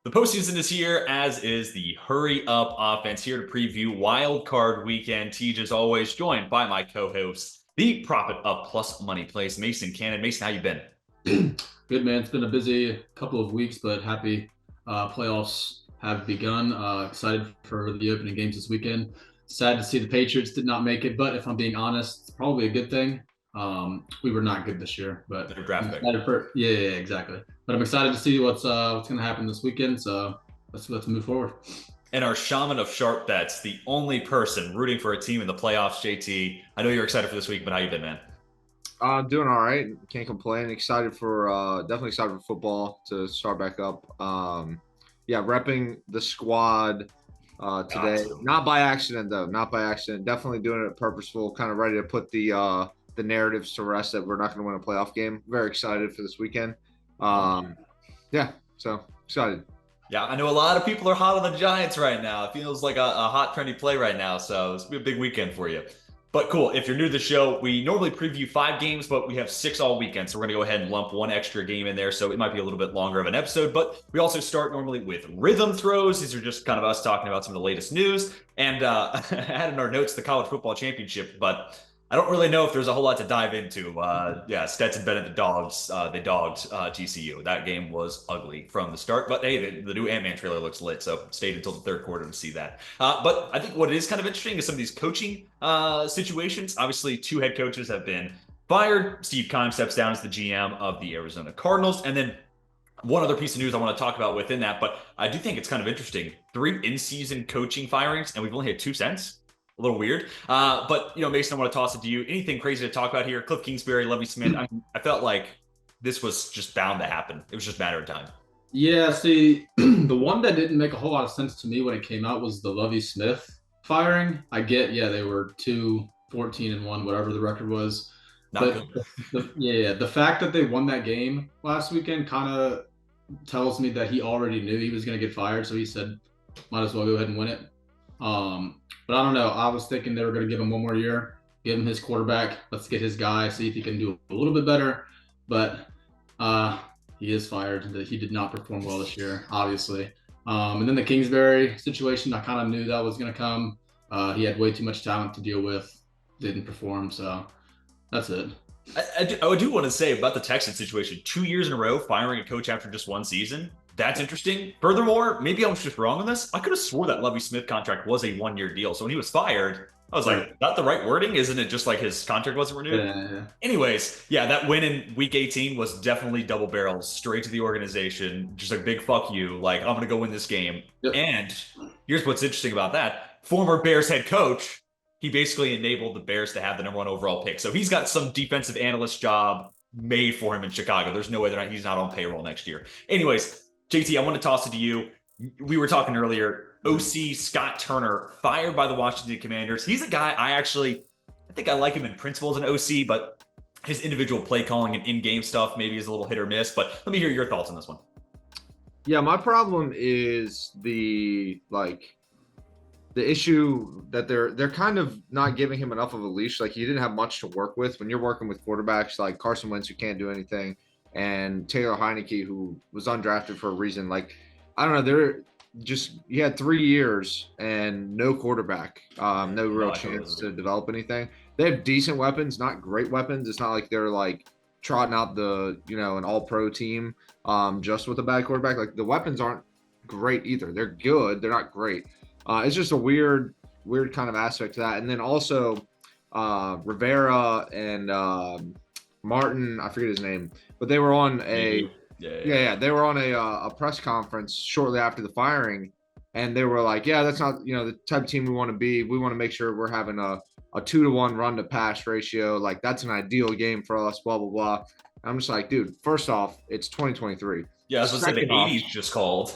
The postseason is here, as is the Hurry Up Offense, here to preview Wild Card Weekend. Tej, as always, joined by my co-host, the Profit Up Plus Money Place, Mason Cannon. Mason, how you been? Good, man. It's been a busy couple of weeks, but happy playoffs have begun. Excited for the opening games this weekend. Sad to see the Patriots did not make it, but if I'm being honest, it's probably a good thing. We were not good this year, but Their draft pick. yeah, exactly. But I'm excited to see what's going to happen this weekend. So let's move forward. And our shaman of sharp bets, the only person rooting for a team in the playoffs, JT. I know you're excited for this week, but how you been, man? Doing all right. Can't complain. Definitely excited for football to start back up. Repping the squad today. Not by accident, though. Not by accident. Definitely doing it purposeful. Kind of ready to put the narratives to rest that we're not going to win a playoff game. Very excited for this weekend. So excited. Yeah, I know a lot of people are hot on the Giants right now. It feels like a hot, trendy play right now. So it's going to be a big weekend for you. But cool, if you're new to the show, we normally preview 5 games, but we have 6 all weekend. So we're going to go ahead and lump one extra game in there. So it might be a little bit longer of an episode. But we also start normally with rhythm throws. These are just kind of us talking about some of the latest news. And I had in our notes the college football championship, but I don't really know if there's a whole lot to dive into. Stetson Bennett, they dogged TCU. That game was ugly from the start. But hey, the new Ant-Man trailer looks lit, so stayed until the third quarter to see that. But I think what is kind of interesting is some of these coaching situations. Obviously, 2 head coaches have been fired. Steve Keim steps down as the GM of the Arizona Cardinals. And then one other piece of news I want to talk about within that, but I do think it's kind of interesting. 3 in-season coaching firings, and we've only had 2 cents. A little weird. But, Mason, I want to toss it to you. Anything crazy to talk about here? Cliff Kingsbury, Lovie Smith. I felt like this was just bound to happen. It was just a matter of time. Yeah, see, the one that didn't make a whole lot of sense to me when it came out was the Lovie Smith firing. I get, they were 2-14-1, whatever the record was. Not but the fact that they won that game last weekend kind of tells me that he already knew he was going to get fired. So he said, might as well go ahead and win it. But I don't know. I was thinking they were going to give him one more year, give him his quarterback. Let's get his guy, see if he can do a little bit better. But he is fired. He did not perform well this year, obviously. And then the Kingsbury situation, I kind of knew that was going to come. He had way too much talent to deal with. Didn't perform. So that's it. I do want to say about the Texans situation, 2 years in a row, firing a coach after just 1 season. That's interesting. Furthermore, maybe I was just wrong on this. I could have swore that Lovie Smith contract was a 1-year deal. So when he was fired, I was like, is that the right wording? Isn't it just like his contract wasn't renewed? Yeah. Anyways, that win in week 18 was definitely double barrels straight to the organization. Just a big fuck you. Like, I'm going to go win this game. Yep. And here's what's interesting about that. Former Bears head coach, he basically enabled the Bears to have the #1 overall pick. So he's got some defensive analyst job made for him in Chicago. There's no way he's not on payroll next year. Anyways, JT, I want to toss it to you. We were talking earlier, OC Scott Turner fired by the Washington Commanders. He's a guy I think I like him in principle as an OC, but his individual play calling and in-game stuff maybe is a little hit or miss. But let me hear your thoughts on this one. Yeah, my problem is the issue that they're kind of not giving him enough of a leash. Like, he didn't have much to work with when you're working with quarterbacks like Carson Wentz, who can't do anything, and Taylor Heineke, who was undrafted for a reason. Like, I don't know, you had 3 years and no quarterback, no real chance to develop anything. They have decent weapons, not great weapons. It's not like they're like trotting out an all-pro team just with a bad quarterback. Like, the weapons aren't great either. They're good, they're not great. It's just a weird kind of aspect to that. And then also Rivera and Martin, I forget his name, but they were on they were on a press conference shortly after the firing, and they were like, that's not the type of team we want to be. We want to make sure we're having a 2-to-1 run to pass ratio. Like, that's an ideal game for us, blah blah blah. I'm just like, dude, first off, it's 2023. Yeah, I was going to say the 80s just called.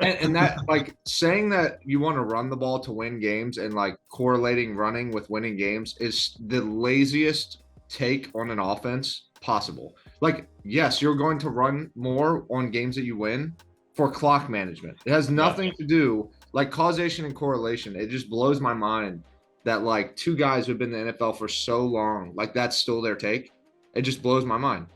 and that, like, saying that you want to run the ball to win games and like correlating running with winning games is the laziest take on an offense possible. Like, yes, you're going to run more on games that you win for clock management. It has nothing to do, like, causation and correlation. It just blows my mind that, like, 2 guys who've been in the NFL for so long, like, that's still their take. It just blows my mind.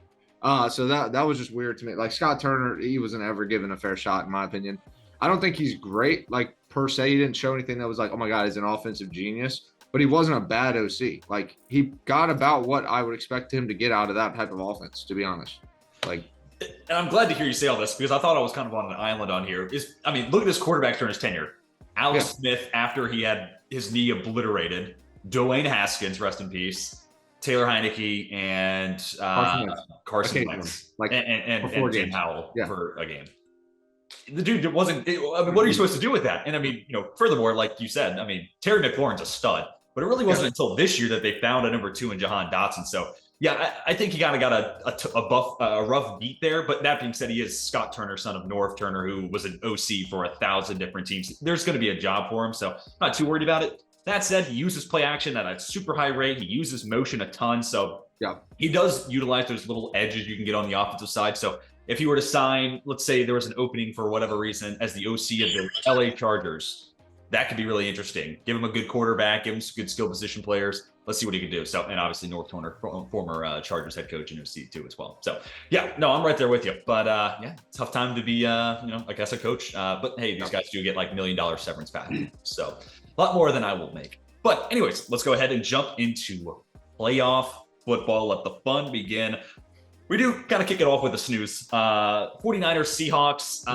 So that was just weird to me. Like Scott Turner, he wasn't ever given a fair shot, in my opinion. I don't think he's great, like per se. He didn't show anything that was like, oh my God, he's an offensive genius. But he wasn't a bad OC. Like he got about what I would expect him to get out of that type of offense, to be honest. Like, and I'm glad to hear you say all this because I thought I was kind of on an island on here. Look at this quarterback during his tenure. Alex Smith, after he had his knee obliterated, Dwayne Haskins, rest in peace, Taylor Heineke, and Carson Wentz, and Tim Howell for a game. The dude wasn't. What are you supposed to do with that? And furthermore, like you said, Terry McLaurin's a stud, but it really wasn't until this year that they found a number 2 in Jahan Dotson. So yeah, I think he kind of got a rough beat there. But that being said, he is Scott Turner, son of Norv Turner, who was an OC for 1,000 different teams. There's going to be a job for him, so not too worried about it. That said, he uses play action at a super high rate. He uses motion a ton, so he does utilize those little edges you can get on the offensive side. So if he were to sign, let's say there was an opening for whatever reason as the OC of the LA Chargers, that could be really interesting. Give him a good quarterback, give him some good skill position players. Let's see what he can do. So, and obviously Norv Turner, former Chargers head coach and OC too as well. So yeah, no, I'm right there with you. But tough time to be, I guess a coach. But hey, these guys do get like $1 million severance packages. So a lot more than I will make. But anyways, let's go ahead and jump into playoff football. Let the fun begin. We do kind of kick it off with a snooze. 49ers, Seahawks,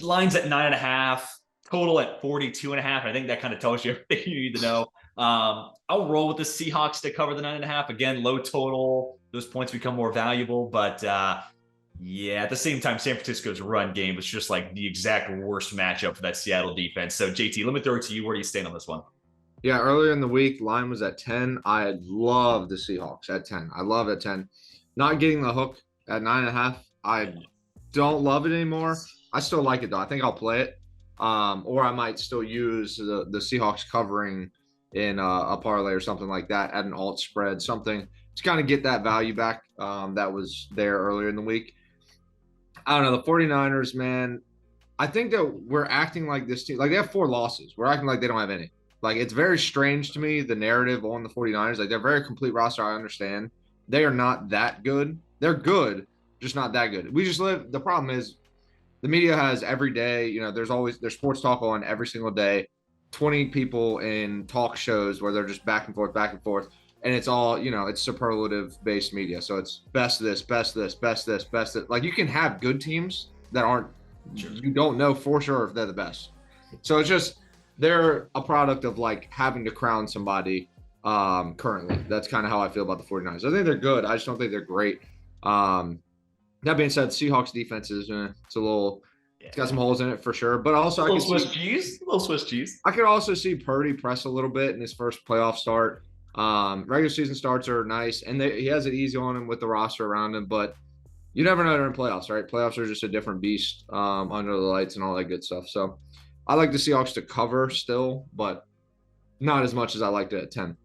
lines at 9.5, total at 42.5. I think that kind of tells you everything you need to know. I'll roll with the Seahawks to cover the 9.5. Again, low total. Those points become more valuable. But at the same time, San Francisco's run game was just like the exact worst matchup for that Seattle defense. So JT, let me throw it to you. Where do you stand on this one? Yeah, earlier in the week, line was at 10. I love the Seahawks at 10. I love at 10. Not getting the hook at 9.5. I don't love it anymore. I still like it though. I think I'll play it. Or I might still use the Seahawks covering in a parlay or something like that at an alt spread, something to kind of get that value back that was there earlier in the week. I don't know. The 49ers, man, I think that we're acting like this team, like they have 4 losses. We're acting like they don't have any. Like it's very strange to me, the narrative on the 49ers. Like they're a very complete roster, I understand. They are not that good. They're good, just not that good. The problem is the media has every day, there's sports talk on every single day, 20 people in talk shows where they're just back and forth. And it's all, it's superlative based media. So it's best this, best this, best this, best this. Like you can have good teams that aren't, you don't know for sure if they're the best. So it's just, they're a product of like having to crown somebody currently. That's kind of how I feel about the 49ers. I think they're good. I just don't think they're great. That being said, Seahawks defense is it's got some holes in it for sure. But also, little Swiss cheese. I could also see Purdy press a little bit in his first playoff start. Regular season starts are nice, and he has it easy on him with the roster around him. But you never know during playoffs, right? Playoffs are just a different beast under the lights and all that good stuff. So I like the Seahawks to cover still, but not as much as I liked it at 10.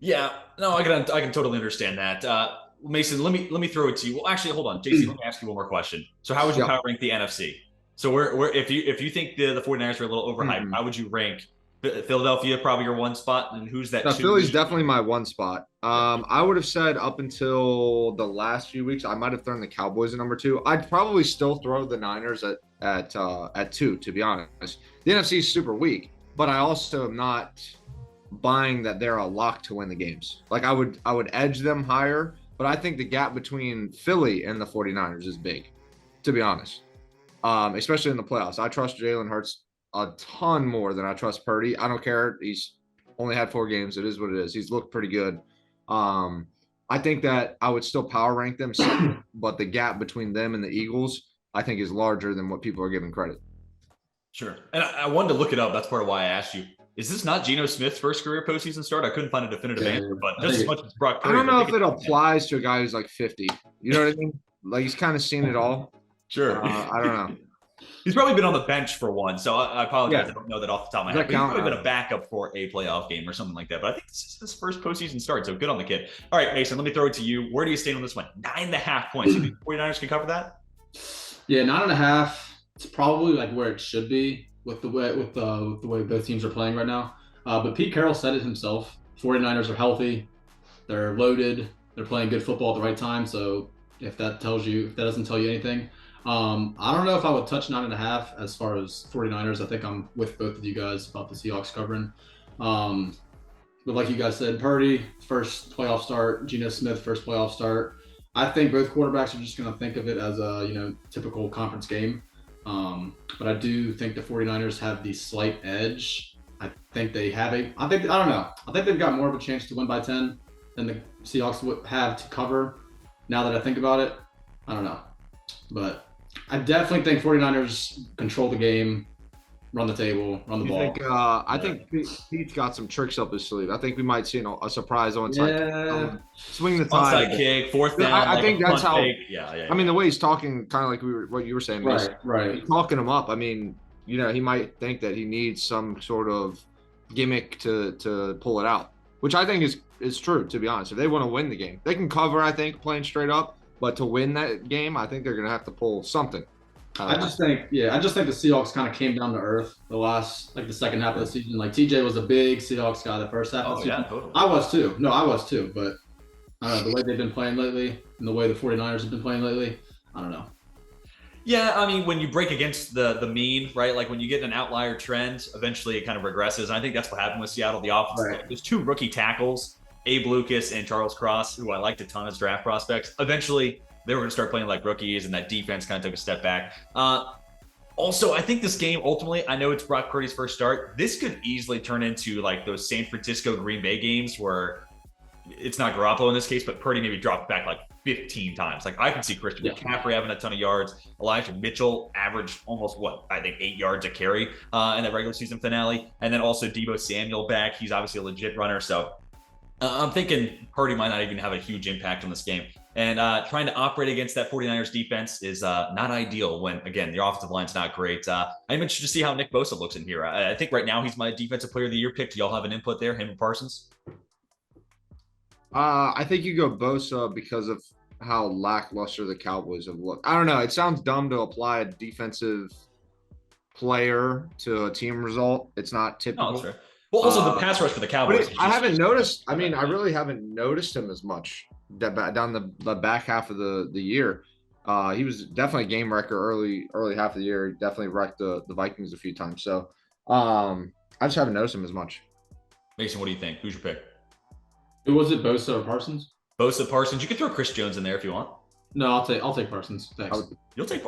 Yeah, no, I can totally understand that. Mason, let me throw it to you. Well, actually, hold on, JC. Let me ask you one more question. So, how would you power rank the NFC? So, where if you think the 49ers are a little overhyped, how would you rank Philadelphia? Probably your 1 spot, and who's that? Philly's definitely my 1 spot. I would have said up until the last few weeks, I might have thrown the Cowboys at number 2. I'd probably still throw the Niners at 2. To be honest, the NFC is super weak, but I also am not buying that they're a lock to win the games. Like I would edge them higher. But I think the gap between Philly and the 49ers is big, to be honest, especially in the playoffs. I trust Jalen Hurts a ton more than I trust Purdy. I don't care. He's only had 4 games. It is what it is. He's looked pretty good. I think that I would still power rank them, but the gap between them and the Eagles, I think, is larger than what people are giving credit. Sure. And I wanted to look it up. That's part of why I asked you. Is this not Geno Smith's first career postseason start? I couldn't find a definitive answer, but just as much as Brock Purdy. I don't know if it applies to a guy who's like 50. You know what I mean? Like he's kind of seen it all. Sure. I don't know. He's probably been on the bench for one, so I apologize. I don't know that off the top of my head. He's probably been a backup for a playoff game or something like that. But I think this is his first postseason start, so good on the kid. All right, Mason, let me throw it to you. Where do you stand on this one? 9.5 points. You think 49ers can cover that? Yeah, 9.5. It's probably like where it should be with the way both teams are playing right now. But Pete Carroll said it himself. 49ers are healthy. They're loaded. They're playing good football at the right time. So if that doesn't tell you anything, I don't know if I would touch 9.5 as far as 49ers. I think I'm with both of you guys about the Seahawks covering. But like you guys said, Purdy, first playoff start, Geno Smith, first playoff start. I think both quarterbacks are just going to think of it as a, typical conference game. But I do think the 49ers have the slight edge. I think they have I don't know. I think they've got more of a chance to win by 10 than the Seahawks would have to cover. Now that I think about it, I don't know. But I definitely think 49ers control the game, run the table, run the ball. I think Pete's got some tricks up his sleeve. I think we might see a surprise onside. Swing the tide. Onside kick, fourth down. I think that's how. Yeah. I mean, the way he's talking, kind of like what you were saying, right. He's talking him up. I mean, he might think that he needs some sort of gimmick to pull it out, which I think is true. To be honest, if they want to win the game, they can cover. I think playing straight up, but to win that game, I think they're going to have to pull something. I just think the Seahawks kind of came down to earth the second half of the season. Like TJ was a big Seahawks guy the first half of the season. Yeah, totally. I was too. No, I was too. But I don't know, the way they've been playing lately and the way the 49ers have been playing lately, I don't know. Yeah, I mean, when you break against the mean, right? Like when you get an outlier trend, eventually it kind of regresses. And I think that's what happened with Seattle. The offense, Right. There's two rookie tackles, Abe Lucas and Charles Cross, who I liked a ton as draft prospects. Eventually, they were going to start playing like rookies, and that defense kind of took a step back. Also, I think this game, ultimately, I know it's Brock Purdy's first start. This could easily turn into like those San Francisco Green Bay games where it's not Garoppolo in this case, but Purdy maybe dropped back like 15 times. Like I can see Christian McCaffrey having a ton of yards. Elijah Mitchell averaged almost 8 yards a carry in the regular season finale. And then also Deebo Samuel back. He's obviously a legit runner. So I'm thinking Purdy might not even have a huge impact on this game. And trying to operate against that 49ers defense is not ideal when, again, the offensive line's not great. I'm interested to see how Nick Bosa looks in here. I think right now he's my defensive player of the year pick. Do y'all have an input there, him and Parsons? I think you go Bosa because of how lackluster the Cowboys have looked. I don't know. It sounds dumb to apply a defensive player to a team result. It's not typical. No, that's fair. Well, also the pass rush for the Cowboys. I haven't noticed. I mean, I really haven't noticed him as much down the back half of the year. He was definitely a game wrecker early half of the year. He definitely wrecked the Vikings a few times. So I just haven't noticed him as much. Mason, what do you think? Who's your pick? Who was it, Bosa or Parsons? Bosa, Parsons. You can throw Chris Jones in there if you want. No, I'll take Parsons. Thanks. You'll take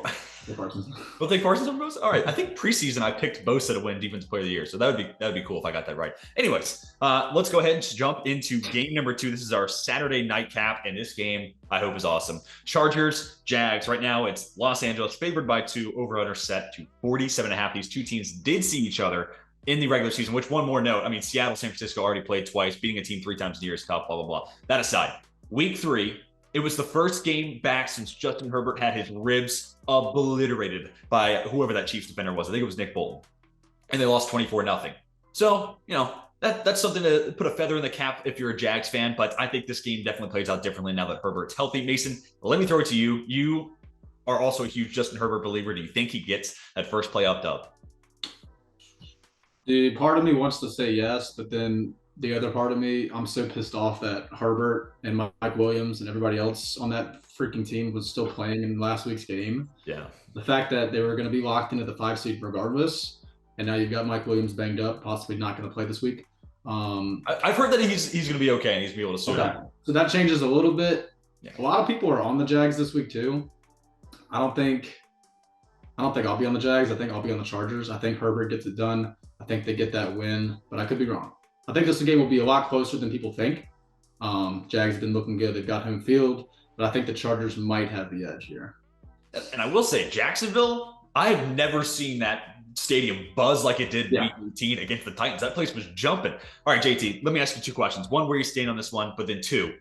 Parsons. We'll take Parsons over Bosa. All right. I think preseason I picked Bosa to win Defensive Player of the Year, so that would be cool if I got that right. Anyways, let's go ahead and jump into game number 2. This is our Saturday nightcap, and this game I hope is awesome. Chargers, Jags. Right now it's Los Angeles favored by 2. Over/under set to 47.5. These two teams did see each other in the regular season. Which, one more note, I mean, Seattle, San Francisco already played twice. Beating a team 3 times in the year is tough. Blah blah blah. That aside, Week 3. It was the first game back since Justin Herbert had his ribs obliterated by whoever that Chiefs defender was. I think it was Nick Bolton. And they lost 24-0. So, that's something to put a feather in the cap if you're a Jags fan. But I think this game definitely plays out differently now that Herbert's healthy. Mason, let me throw it to you. You are also a huge Justin Herbert believer. Do you think he gets that first playoff dub? Dude, part of me wants to say yes, but then the other part of me, I'm so pissed off that Herbert and Mike Williams and everybody else on that freaking team was still playing in last week's game. Yeah. The fact that they were going to be locked into the 5 seed regardless, and now you've got Mike Williams banged up, possibly not going to play this week. I've heard that he's going to be okay and he's going to be able to suit up. So that changes a little bit. Yeah. A lot of people are on the Jags this week too. I don't think I'll be on the Jags. I think I'll be on the Chargers. I think Herbert gets it done. I think they get that win, but I could be wrong. I think this game will be a lot closer than people think. Jags have been looking good. They've got home field, but I think the Chargers might have the edge here. And I will say, Jacksonville, I have never seen that stadium buzz like it did Week 18 against the Titans. That place was jumping. All right, JT, let me ask you 2 questions. One, where you stand on this one, but then 2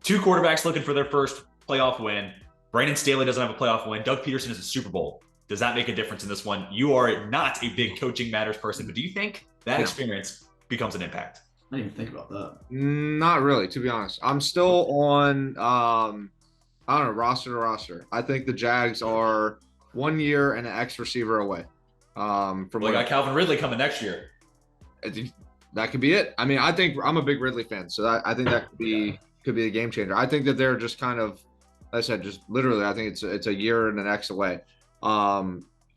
quarterbacks looking for their first playoff win. Brandon Staley doesn't have a playoff win. Doug Peterson is a Super Bowl. Does that make a difference in this one? You are not a big coaching matters person, but do you think that experience becomes an impact? I didn't even think about that. Not really, to be honest. I'm still on, I don't know, roster to roster. I think the Jags are 1 year and an X receiver away. We got Calvin Ridley coming next year. I think that could be it. I mean, I think I'm a big Ridley fan, so I think that could be could be a game changer. I think that they're just kind of, like I said, just literally, I think it's a year and an X away.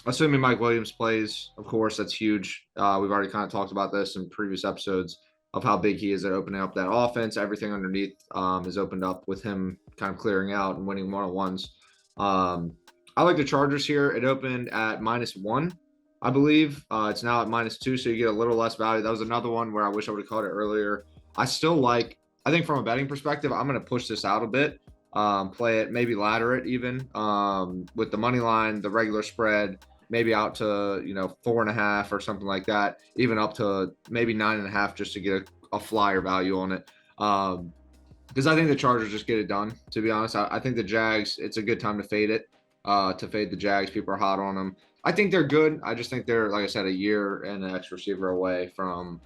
Assuming Mike Williams plays, of course, that's huge. We've already kind of talked about this in previous episodes of how big he is at opening up that offense. Everything underneath is opened up with him kind of clearing out and winning one-on-ones. I like the Chargers here. It opened at -1, I believe. It's now at -2, so you get a little less value. That was another one where I wish I would have caught it earlier. I think from a betting perspective, I'm going to push this out a bit. Play it, maybe ladder it even with the money line, the regular spread, maybe out to 4.5 or something like that, even up to maybe 9.5 just to get a flyer value on it. Because I think the Chargers just get it done. To be honest, I think the Jags, it's a good time to fade it. To fade the Jags, people are hot on them. I think they're good. I just think they're, like I said, a year and an X receiver away from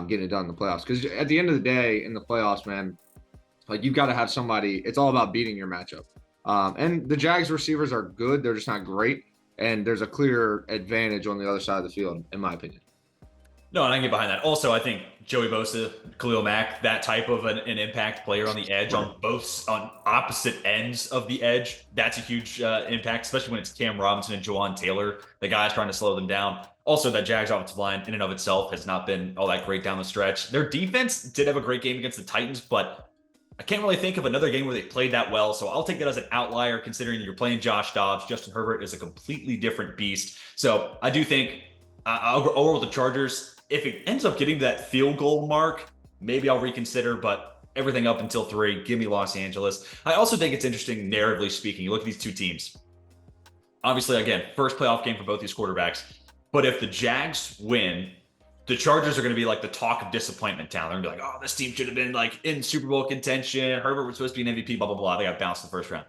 getting it done in the playoffs. Because at the end of the day, in the playoffs, man, like you've got to have somebody. It's all about beating your matchup. And the Jags receivers are good. They're just not great. And there's a clear advantage on the other side of the field, in my opinion. No, and I can get behind that. Also, I think Joey Bosa, Khalil Mack, that type of an impact player on the edge, on opposite ends of the edge, that's a huge impact, especially when it's Cam Robinson and Jawan Taylor, the guys trying to slow them down. Also, that Jags offensive line in and of itself has not been all that great down the stretch. Their defense did have a great game against the Titans, but I can't really think of another game where they played that well. So I'll take that as an outlier, considering you're playing Josh Dobbs. Justin Herbert is a completely different beast. So I do think I'll roll with the Chargers. If it ends up getting that field goal mark, maybe I'll reconsider, but everything up until 3, give me Los Angeles. I also think it's interesting, narratively speaking. You look at these two teams. Obviously, again, first playoff game for both these quarterbacks. But if the Jags win, the Chargers are going to be like the talk of disappointment town. They're going to be like, oh, this team should have been like in Super Bowl contention. Herbert was supposed to be an MVP, blah, blah, blah. They got bounced in the first round.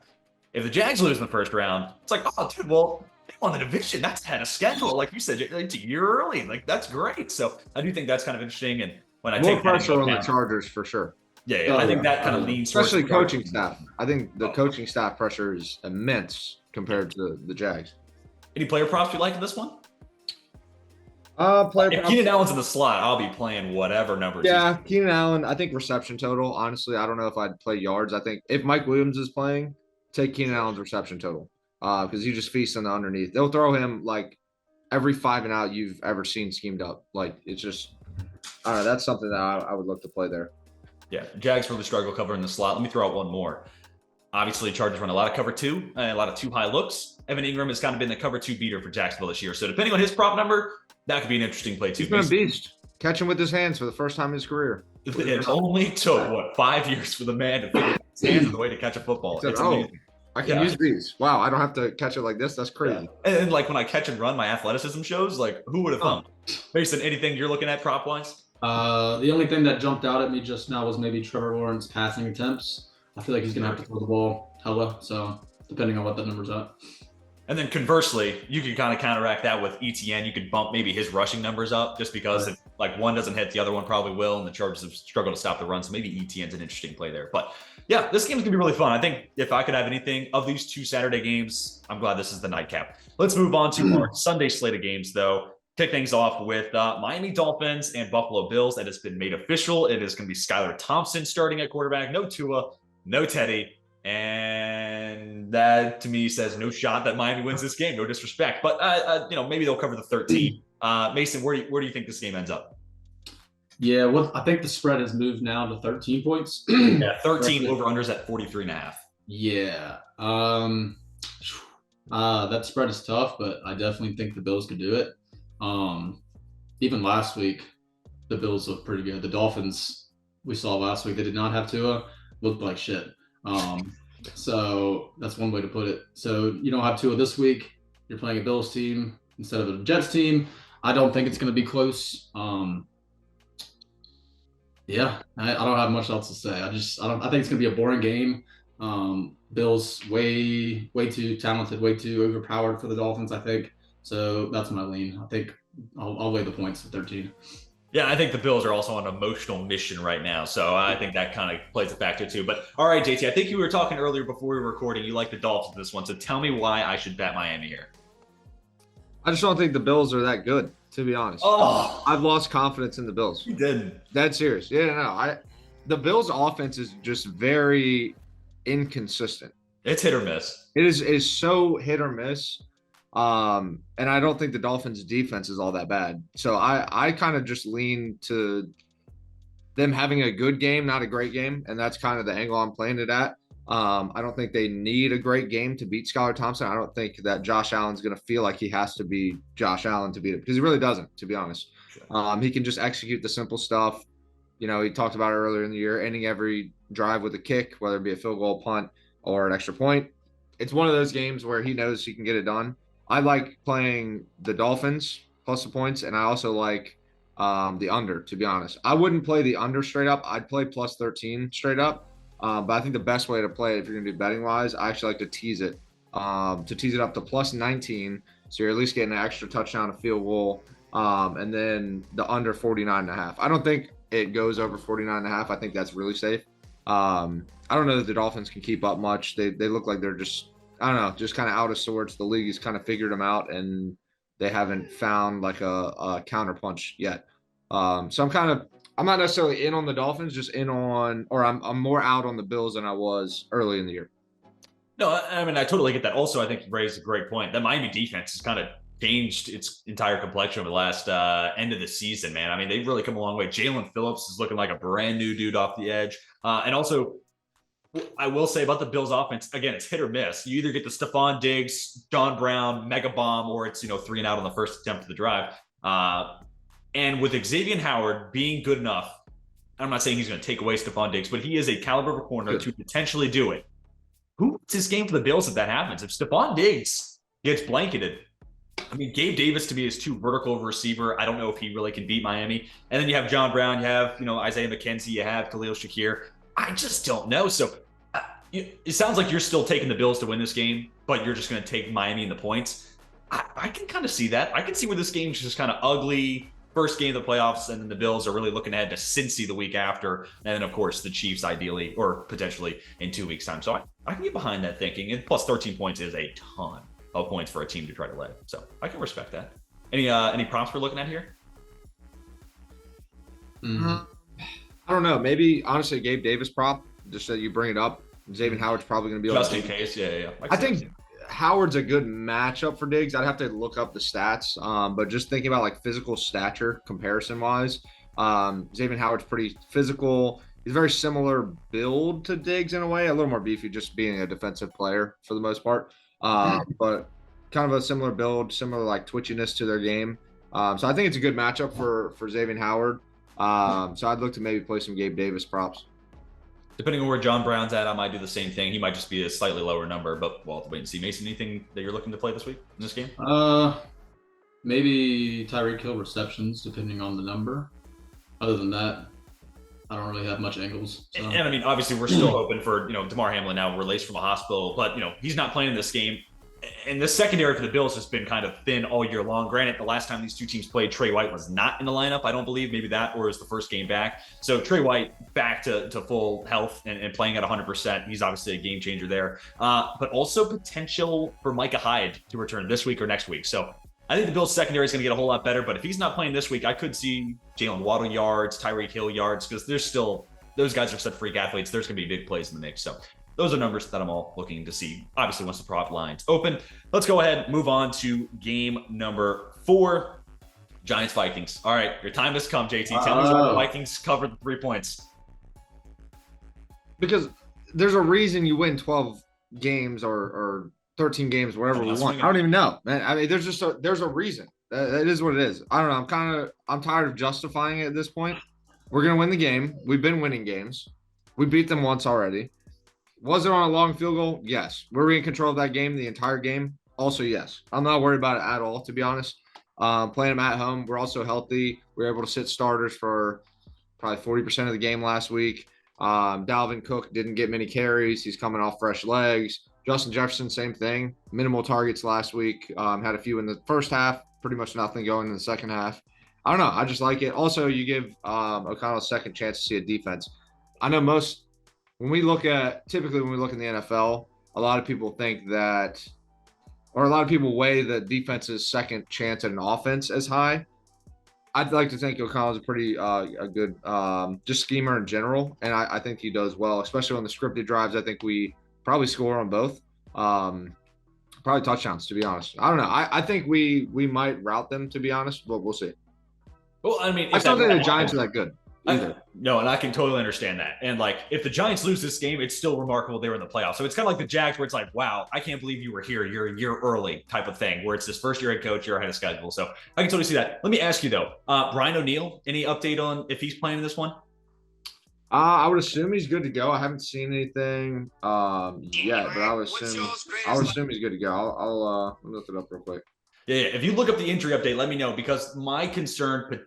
If the Jags lose in the first round, it's like, oh, dude, well, they won the division. That's ahead of schedule. Like you said, it's a year early. Like, that's great. So I do think that's kind of interesting. And when I take pressure on the Chargers for sure. Yeah, I think that kind of leans especially coaching staff. I think the coaching staff pressure is immense compared to the Jags. Any player props you like in this one? If Keenan Allen's in the slot, I'll be playing whatever numbers. Yeah, Keenan Allen. I think reception total. Honestly, I don't know if I'd play yards. I think if Mike Williams is playing, take Keenan Allen's reception total because he just feasts on the underneath. They'll throw him like every 5 and out you've ever seen schemed up. Like it's just, I don't know. That's something that I would look to play there. Yeah, Jags really struggle covering the slot. Let me throw out one more. Obviously, Chargers run a lot of cover 2 and a lot of 2 high looks. Evan Ingram has kind of been the cover 2 beater for Jacksonville this year. So depending on his prop number, that could be an interesting play too. He's been a beast. Catch him with his hands for the first time in his career. It only took, 5 years for the man to figure his hands in the way to catch a football. Said, I can use these. Wow, I don't have to catch it like this. That's crazy. Yeah. And like when I catch and run, my athleticism shows. Like, who would have thought? Mason, anything you're looking at prop wise? The only thing that jumped out at me just now was maybe Trevor Lawrence passing attempts. I feel like he's gonna have to throw the ball hella. So depending on what that number's at. And then conversely, you can kind of counteract that with ETN. You could bump maybe his rushing numbers up just because if like one doesn't hit, the other one probably will. And the Chargers have struggled to stop the run. So maybe ETN's an interesting play there. But yeah, this game's going to be really fun. I think if I could have anything of these 2 Saturday games, I'm glad this is the nightcap. Let's move on to our Sunday slate of games, though. Kick things off with Miami Dolphins and Buffalo Bills. That has been made official. It is going to be Skylar Thompson starting at quarterback. No Tua, no Teddy. And that to me says no shot that Miami wins this game. No disrespect, but maybe they'll cover the 13. Mason, where do you think this game ends up? Yeah, well, I think the spread has moved now to 13 points. Yeah, 13 over-unders at 43.5. Yeah. That spread is tough, but I definitely think the Bills could do it. Even last week, the Bills looked pretty good. The Dolphins we saw last week, they did not have Tua, looked like shit. So that's one way to put it. So you don't have Tua this week. You're playing a Bills team instead of a Jets team. I don't think it's going to be close. Yeah, I don't have much else to say. I think it's going to be a boring game. Bills way too talented, way too overpowered for the Dolphins, I think. So that's my lean. I think I'll lay the points at 13. Yeah, I think the Bills are also on an emotional mission right now. So I think that kind of plays a factor too. But all right, JT, I think you were talking earlier before we were recording. You like the Dolphins in this one. So tell me why I should bet Miami here. I just don't think the Bills are that good, to be honest. Oh, I've lost confidence in the Bills. you didn't. Dead serious. Yeah, no. the Bills' offense is just very inconsistent. It's hit or miss. It is so hit or miss. And I don't think the Dolphins' defense is all that bad. So I kind of just lean to them having a good game, not a great game, and that's kind of the angle I'm playing it at. I don't think they need a great game to beat Skylar Thompson. I don't think that Josh Allen's going to feel like he has to be Josh Allen to beat it, because he really doesn't, to be honest. He can just execute the simple stuff. You know, he talked about it earlier in the year, ending every drive with a kick, whether it be a field goal, punt, or an extra point. It's one of those games where he knows he can get it done. I like playing the Dolphins plus the points, and I also like the under, to be honest. I wouldn't play the under straight up. I'd play plus 13 straight up. But I think the best way to play it, if you're going to do betting wise, I actually like to tease it up to plus 19. So you're at least getting an extra touchdown, a field goal, and then the under 49.5. I don't think it goes over 49.5. I think that's really safe. I don't know that the Dolphins can keep up much. They look like they're just, I don't know, just kind of out of sorts. The league has kind of figured them out, and they haven't found like a counterpunch yet. So I'm not necessarily in on the Dolphins, just in on, or I'm more out on the Bills than I was early in the year. No, I mean, I totally get that. Also, I think you raised a great point. The Miami defense has kind of changed its entire complexion over the last end of the season, man. I mean, they've really come a long way. Jalen Phillips is looking like a brand new dude off the edge. And also, I will say about the Bills offense, again, it's hit or miss. You either get the Stephon Diggs, John Brown, mega bomb, or it's, 3 and out on the first attempt of the drive. And with Xavier Howard being good enough, I'm not saying he's going to take away Stephon Diggs, but he is a caliber of a corner to potentially do it. Who wins this game for the Bills if that happens? If Stephon Diggs gets blanketed, I mean, Gabe Davis to me is too vertical of a receiver. I don't know if he really can beat Miami. And then you have John Brown, you have, Isaiah McKenzie, you have Khalil Shakir. I just don't know. So it sounds like you're still taking the Bills to win this game, but you're just going to take Miami in the points. I can kind of see that. I can see where this game's just kind of ugly. First game of the playoffs, and then the Bills are really looking ahead to Cincy the week after, and then of course the Chiefs ideally or potentially in 2 weeks time. So I can get behind that thinking, and plus 13 points is a ton of points for a team to try to lay. So I can respect that. Any prompts we're looking at here? I don't know. Maybe honestly, Gabe Davis prop, just that you bring it up. Xavier Howard's probably going to be just in case. Yeah. I think Howard's a good matchup for Diggs. I'd have to look up the stats, but just thinking about like physical stature comparison wise, Xavier Howard's pretty physical. He's very similar build to Diggs in a way, a little more beefy, just being a defensive player for the most part, but kind of a similar build, similar like twitchiness to their game. So I think it's a good matchup for Xavier Howard. So I'd look to maybe play some Gabe Davis props. Depending on where John Brown's at, I might do the same thing. He might just be a slightly lower number, but we'll have to wait and see. Mason, anything that you're looking to play this week in this game? Maybe Tyreek Hill receptions, depending on the number. Other than that, I don't really have much angles. So. And I mean, obviously, we're still hoping for, DeMar Hamlin now released from the hospital, but, he's not playing in this game. And the secondary for the Bills has been kind of thin all year long. Granted, the last time these two teams played, Trey White was not in the lineup, I don't believe. Maybe that, or is the first game back. So Trey White back to full health and playing at 100%. He's obviously a game changer there. But also potential for Micah Hyde to return this week or next week. So I think the Bills secondary is going to get a whole lot better. But if he's not playing this week, I could see Jalen Waddle yards, Tyreek Hill yards, because there's still, those guys are such freak athletes. There's going to be big plays in the mix. So those are numbers that I'm all looking to see. Obviously, once the prop line's open, let's go ahead and move on to game number 4, Giants-Vikings. All right, your time has come, JT. Tell us why the Vikings covered the 3 points. Because there's a reason you win 12 games or 13 games, whatever we want. I don't even know, man. I mean, there's a reason. It is what it is. I don't know. I'm tired of justifying it at this point. We're gonna win the game. We've been winning games. We beat them once already. Was it on a long field goal? Yes. Were we in control of that game the entire game? Also, yes. I'm not worried about it at all, to be honest. Playing them at home, we're also healthy. We were able to sit starters for probably 40% of the game last week. Dalvin Cook didn't get many carries. He's coming off fresh legs. Justin Jefferson, same thing. Minimal targets last week. Had a few in the first half. Pretty much nothing going in the second half. I don't know. I just like it. Also, you give O'Connell a second chance to see a defense. I know when we look in the NFL, a lot of people think that, or a lot of people weigh the defense's second chance at an offense as high. I'd like to think O'Connell's a pretty a good just schemer in general, and I think he does well, especially on the scripted drives. I think we probably score on both. Probably touchdowns, to be honest. I don't know. I think we might route them, to be honest, but we'll see. Well, I mean, I still think the Giants are that good. No, and I can totally understand that. And like, if the Giants lose this game, it's still remarkable they were in the playoffs. So it's kind of like the Jags, where it's like, wow, I can't believe you were here. You're a year early type of thing, where it's this first year head coach, you're ahead of schedule. So I can totally see that. Let me ask you though, Brian O'Neill, any update on if he's playing in this one? I would assume he's good to go. I haven't seen anything yet, but I would assume he's good to go. I'll look it up real quick. Yeah, if you look up the injury update, let me know, because my concern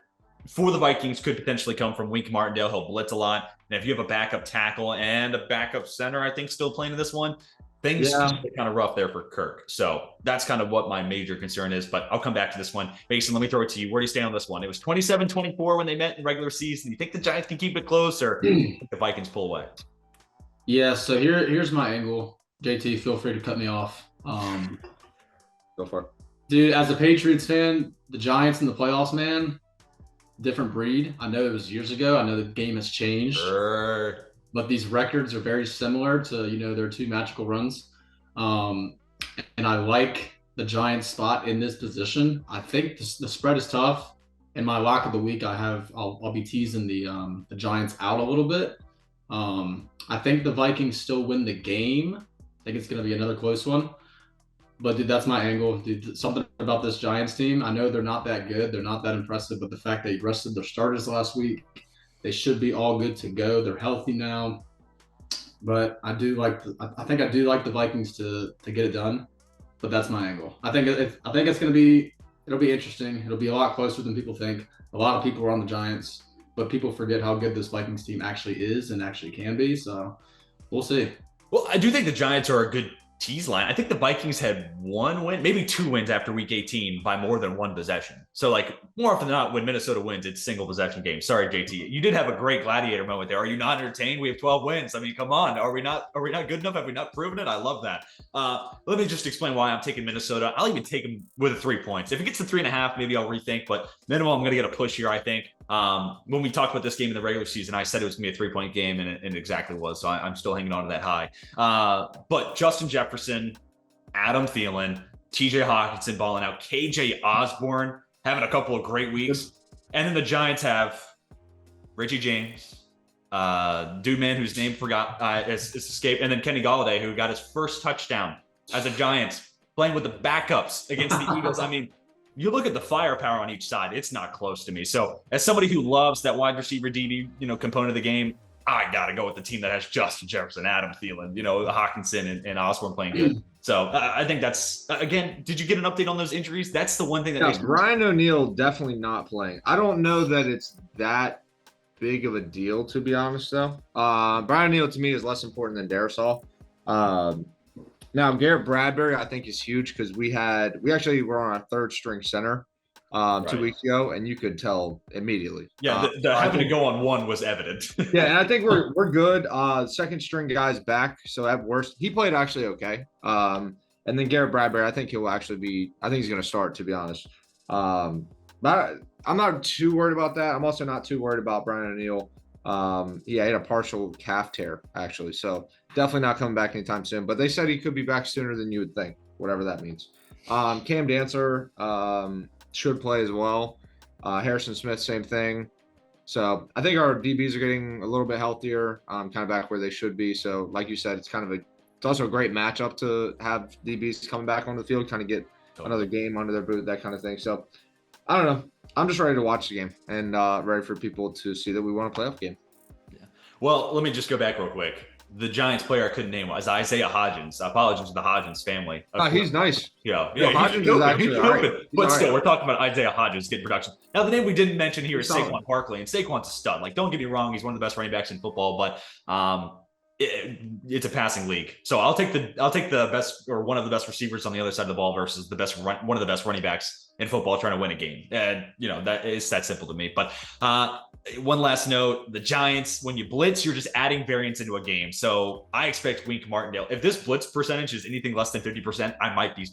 for the Vikings could potentially come from Wink Martindale. He'll blitz a lot. And if you have a backup tackle and a backup center, I think, still playing in this one, things are kind of rough there for Kirk. So that's kind of what my major concern is. But I'll come back to this one. Mason, let me throw it to you. Where do you stand on this one? It was 27-24 when they met in regular season. Do you think the Giants can keep it close, or the Vikings pull away? Yeah, so here's my angle. JT, feel free to cut me off. Go for it. Dude, as a Patriots fan, the Giants in the playoffs, man, different breed. I know it was years ago. I know the game has changed. Sure. But these records are very similar to, their two magical runs. And I like the Giants spot in this position. I think the spread is tough. In my lock of the week, I'll be teasing the Giants out a little bit. I think the Vikings still win the game. I think it's going to be another close one. But, dude, that's my angle. Dude, something about this Giants team. I know they're not that good. They're not that impressive. But the fact they rested their starters last week, they should be all good to go. They're healthy now. But I think I do like the Vikings to get it done. But that's my angle. I think it's going to be – it'll be interesting. It'll be a lot closer than people think. A lot of people are on the Giants. But people forget how good this Vikings team actually is and actually can be. So we'll see. Well, I do think the Giants are a good tease line. I think the Vikings had one win, maybe two wins after week 18 by more than one possession. So like, more often than not, when Minnesota wins, it's single possession games. Sorry, JT. You did have a great gladiator moment there. Are you not entertained? We have 12 wins. I mean, come on. Are we not good enough? Have we not proven it? I love that. Let me just explain why I'm taking Minnesota. I'll even take them with a 3 points. If it gets to 3.5, maybe I'll rethink, but minimum, I'm going to get a push here, I think. When we talked about this game in the regular season, I said it was going to be a 3-point game, and it exactly was. So I'm still hanging on to that high. But Justin Jefferson, Adam Thielen, TJ Hawkinson balling out, KJ Osborne having a couple of great weeks. And then the Giants have Richie James, dude man whose name is escaped, and then Kenny Golladay, who got his first touchdown as a Giant, playing with the backups against the Eagles. I mean, you look at the firepower on each side, it's not close to me. So as somebody who loves that wide receiver DB, component of the game, I got to go with the team that has Justin Jefferson, Adam Thielen, Hawkinson and Osborne playing good. So I think that's, again, did you get an update on those injuries? That's the one thing that makes Brian O'Neill definitely not playing. I don't know that it's that big of a deal, to be honest, though. Brian O'Neill, to me, is less important than Darisaw. Now, Garrett Bradbury, I think, is huge, because we actually were on our third string center 2 weeks ago, and you could tell immediately. Yeah, the having to go on one was evident. Yeah, and I think we're good. Second string guy's back, so at worst, he played actually okay. And then Garrett Bradbury, I think he'll actually be. I think he's going to start, to be honest. But I'm not too worried about that. I'm also not too worried about Brian O'Neill. He had a partial calf tear, actually, so definitely not coming back anytime soon. But they said he could be back sooner than you would think, whatever that means. Cam Dancer should play as well. Harrison Smith, same thing. So I think our DBs are getting a little bit healthier, kind of back where they should be. So like you said, it's also a great matchup to have DBs coming back on the field, kind of get another game under their boot, that kind of thing. So I don't know. I'm just ready to watch the game and ready for people to see that we won a playoff game. Yeah. Well, let me just go back real quick. The Giants player I couldn't name was Isaiah Hodgins. Apologies to the Hodgins family. He's nice. Yeah, Hodgins is actually all right. But still, we're talking about Isaiah Hodgins getting production. Now, the name we didn't mention here is Saquon Barkley, and Saquon's a stud. Like, don't get me wrong, he's one of the best running backs in football, but it's a passing league. So I'll take the best, or one of the best receivers on the other side of the ball versus one of the best running backs in football trying to win a game. And that is that simple to me. But One last note, the Giants, when you blitz, you're just adding variance into a game. So I expect Wink Martindale. If this blitz percentage is anything less than 50%,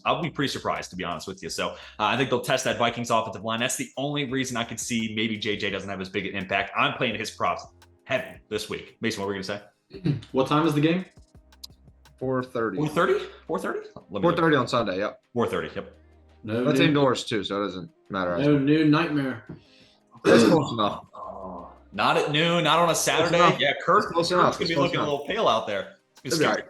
I'll be pretty surprised, to be honest with you. So I think they'll test that Vikings offensive line. That's the only reason I could see maybe JJ doesn't have as big an impact. I'm playing his props heavy this week. Mason, what were we going to say? What time is the game? 4:30. 4:30? 4:30? 4:30 on Sunday, yep. 4:30, yep. No, that's indoors too, so it doesn't matter. No noon nightmare. That's close enough. Not at noon, not on a Saturday. Yeah, Kirk's going to be looking a little pale out there. It's scary.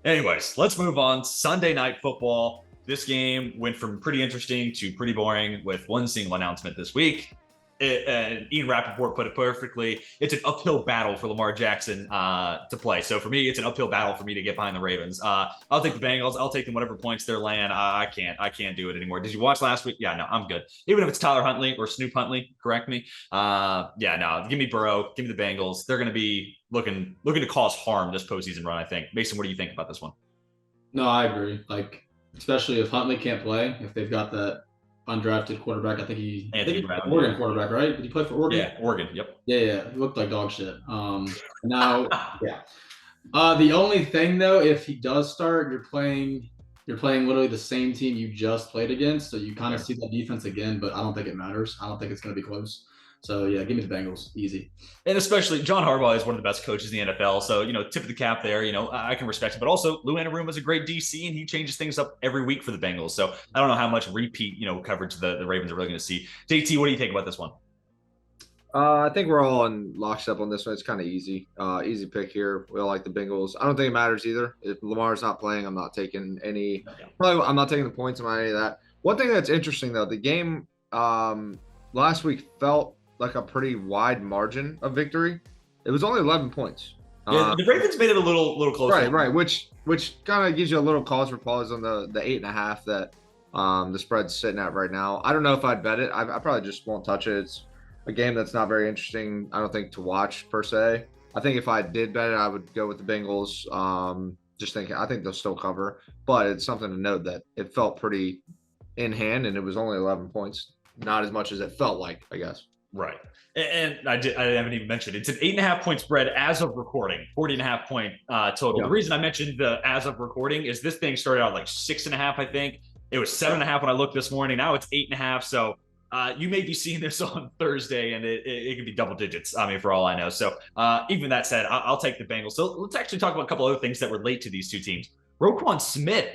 Anyways, let's move on. Sunday night football. This game went from pretty interesting to pretty boring with one single announcement this week. Ian Rappaport put it perfectly. It's an uphill battle for Lamar Jackson to play. So for me, it's an uphill battle for me to get behind the Ravens. I'll take the Bengals. I'll take them whatever points they're laying. I can't do it anymore. Did you watch last week? Yeah, no, I'm good. Even if it's Tyler Huntley or Snoop Huntley, correct me. Yeah, no, give me Burrow. Give me the Bengals. They're going to be looking to cause harm this postseason run, I think. Mason, what do you think about this one? No, I agree. Like, especially if Huntley can't play, if they've got that undrafted quarterback. I think he's Oregon quarterback, right? Did he play for Oregon? Yeah, Oregon. Yep. Yeah. He looked like dog shit. Now, yeah. The only thing though, if he does start, you're playing literally the same team you just played against, so you kind of see that defense again. But I don't think it matters. I don't think it's going to be close. So yeah, give me the Bengals, easy. And especially John Harbaugh is one of the best coaches in the NFL. So, tip of the cap there, I can respect it. But also Lou Anarumo is a great DC and he changes things up every week for the Bengals. So I don't know how much repeat, coverage the Ravens are really going to see. JT, what do you think about this one? I think we're all in lockstep on this one. It's kind of easy. Easy pick here. We all like the Bengals. I don't think it matters either. If Lamar's not playing, I'm not taking any. Probably I'm not taking the points on any of that. One thing that's interesting though, the game last week felt like a pretty wide margin of victory. It was only 11 points. Yeah, the Ravens made it a little closer. Right. Which kind of gives you a little cause for pause on the 8.5 that the spread's sitting at right now. I don't know if I'd bet it. I probably just won't touch it. It's a game that's not very interesting, I don't think, to watch per se. I think if I did bet it, I would go with the Bengals. I think they'll still cover, but it's something to note that it felt pretty in hand and it was only 11 points. Not as much as it felt like, I guess. Right. And I haven't even mentioned it's an 8.5 point spread as of recording, 40.5 point total. Yeah. The reason I mentioned the as of recording is this thing started out like 6.5, I think. It was 7.5 when I looked this morning. Now it's 8.5. So you may be seeing this on Thursday and it could be double digits. I mean, for all I know. So even that said, I'll take the Bengals. So let's actually talk about a couple other things that relate to these two teams. Roquan Smith,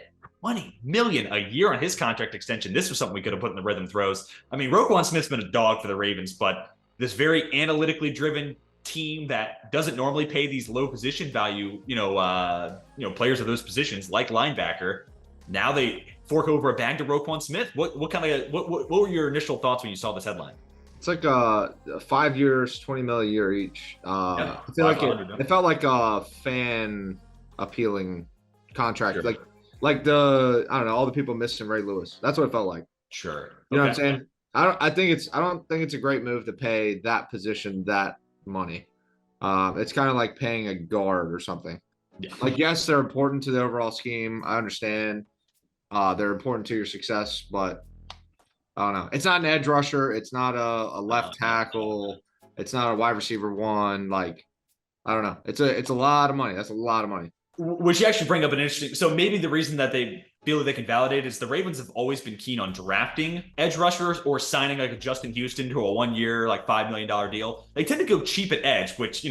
$20 million a year on his contract extension. This was something we could have put in the rhythm throws. I mean, Roquan Smith's been a dog for the Ravens, but this very analytically driven team that doesn't normally pay these low position value, players of those positions like linebacker. Now they fork over a bag to Roquan Smith. What were your initial thoughts when you saw this headline? It's like 5 years, $20 million a year each. I feel like it felt like a fan appealing contract. Sure. Like I don't know, all the people missing Ray Lewis. That's what it felt like. Sure. You know what I'm saying? I don't think it's a great move to pay that position that money. It's kind of like paying a guard or something. Yeah. Like, yes, they're important to the overall scheme. I understand. They're important to your success, but I don't know. It's not an edge rusher. It's not a left tackle. It's not a wide receiver one. Like, I don't know. It's a lot of money. That's a lot of money. Which you actually bring up an interesting. So maybe the reason that they feel that they can validate is the Ravens have always been keen on drafting edge rushers or signing like a Justin Houston to a 1 year, like $5 million deal. They tend to go cheap at edge, which,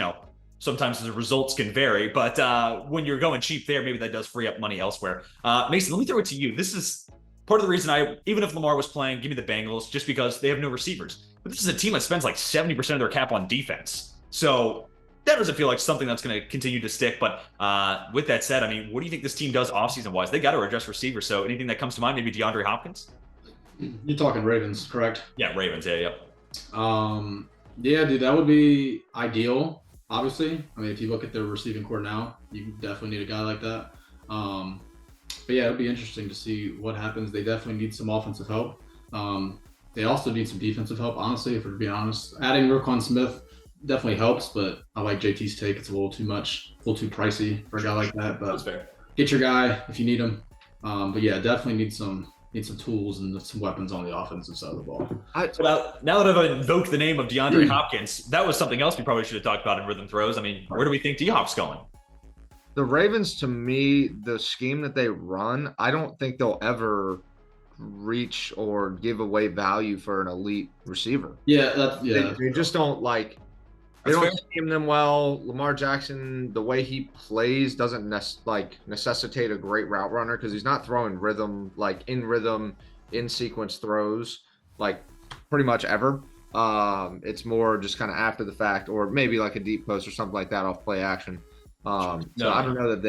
sometimes the results can vary. But when you're going cheap there, maybe that does free up money elsewhere. Mason, let me throw it to you. This is part of the reason even if Lamar was playing, give me the Bengals, just because they have no receivers. But this is a team that spends like 70% of their cap on defense. So that doesn't feel like something that's going to continue to stick. But with that said, I mean, what do you think this team does offseason-wise? They got to address receivers. So anything that comes to mind, maybe DeAndre Hopkins? You're talking Ravens, correct? Yeah, Ravens. Yeah. Yeah, dude, that would be ideal, obviously. I mean, if you look at their receiving core now, you definitely need a guy like that. But yeah, it'll be interesting to see what happens. They definitely need some offensive help. They also need some defensive help, honestly, if we're being honest. Adding Roquan Smith definitely helps, but I like JT's take. It's a little too much, a little too pricey for a guy like that. But that's fair. Get your guy if you need him. But yeah, definitely need some need some tools and some weapons on the offensive side of the ball. Now that I've invoked the name of DeAndre Hopkins, that was something else we probably should have talked about in rhythm throws. I mean, where do we think D-Hop's going? The Ravens, to me, the scheme that they run, I don't think they'll ever reach or give away value for an elite receiver. They just don't like. They don't scheme them well. Lamar Jackson, the way he plays doesn't necessitate a great route runner because he's not throwing rhythm, in sequence throws like pretty much ever. It's more just kind of after the fact, or maybe like a deep post or something like that off play action. I don't know that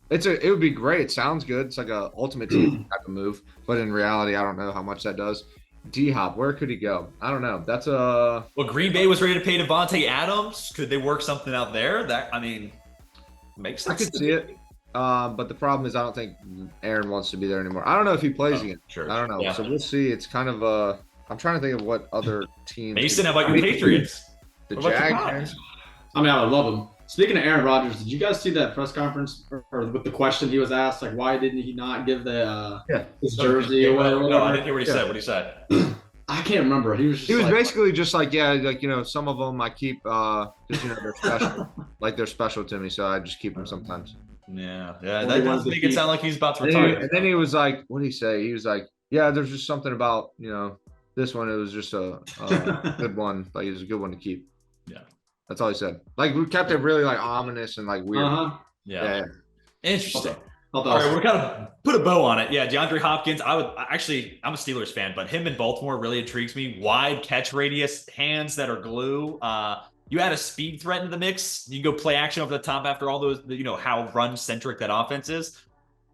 it would be great. It sounds good. It's like a ultimate team type of move, but in reality, I don't know how much that does. D-Hop, where could he go? I don't know. That's Well, Green Bay was ready to pay Devontae Adams. Could they work something out there? Makes sense. I could see it. But the problem is I don't think Aaron wants to be there anymore. I don't know if he plays again. Sure. I don't know. Yeah. So we'll see. It's kind of I'm trying to think of what other teams. Mason, how about your Patriots? The Jags. I mean, I would love him. Speaking of Aaron Rodgers, did you guys see that press conference or with the question he was asked, like, why didn't he not give his jersey away? No, I didn't hear what he said. What he said? I can't remember. He was basically just like, some of them I keep, because they're special, like they're special to me, so I just keep them sometimes. Yeah, that does make it sound like he's about to retire. And then he was like, what did he say? He was like, yeah, there's just something about this one. It was just a good one. Like it was a good one to keep. Yeah. That's all he said. Like we kept it really like ominous and like weird. Yeah. Interesting. All right, we're gonna put a bow on it. Yeah, DeAndre Hopkins. I'm a Steelers fan, but him in Baltimore really intrigues me. Wide catch radius, hands that are glue. You add a speed threat into the mix. You go play action over the top after all those. How run centric that offense is.